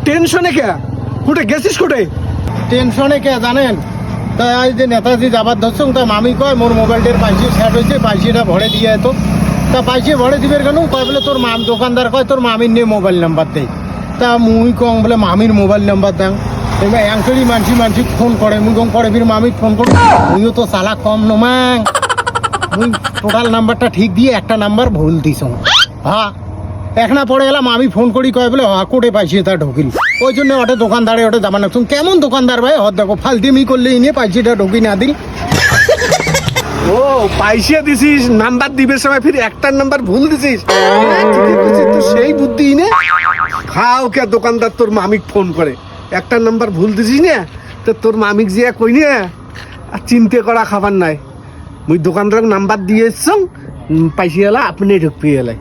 টেনশনে কে কোটে গেছিস কোটে? টেনশনে কে জানেন? তাই আজ যে নেতাজি যাবার ধরছুন তা মামি কয় মোর মোবাইলটার পাইসি সেট হয়েছে, পাইসিটা ভরে দিয়ে এত। তা পাইসি ভরে দিবের কেন? কয় বলে তোর দোকানদার কয় তোর মামির নিয়ে মোবাইল নাম্বার দেয়। তা মুই কম বলে মামির মোবাইল নাম্বার দেন। এবার অ্যাঙ্করি মানসি ফোন করে, মুই কম করে ফির মামিক ফোন করি। মুইও তো চালা কম নমাং, মুই টোটাল নাম্বারটা ঠিক দিয়ে একটা নাম্বার ভুল দিস। হ্যাঁ এখনা পড়ে গেলাম, আমি ফোন করি কয় বলে হ্যাঁ কোটে পাইছি তা ঢুকিল। ওই জন্য ওটা দোকানদারে ওটা জামান না। তুমি কেমন দোকানদার ভাই? হদ দেখো ফালতিমি করলে নিয়ে পাইছিটা ঢুকি না দিল। ও পাইসিয়া দিছিস, নাম্বার দিবের সময় ফির একটার নাম্বার ভুল দিছিস। তো সেই বুদ্ধি নে খাও কে দোকানদার তোর মামিক ফোন করে একটা নাম্বার ভুল দিছিস না, তো তোর মামিক যে কই না আর চিন্তা করা খাবার নাই। মুই দোকানদার নাম্বার দিয়ে এসছং, পাইসি এলা আপনি ঢুকিয়ে এলাই।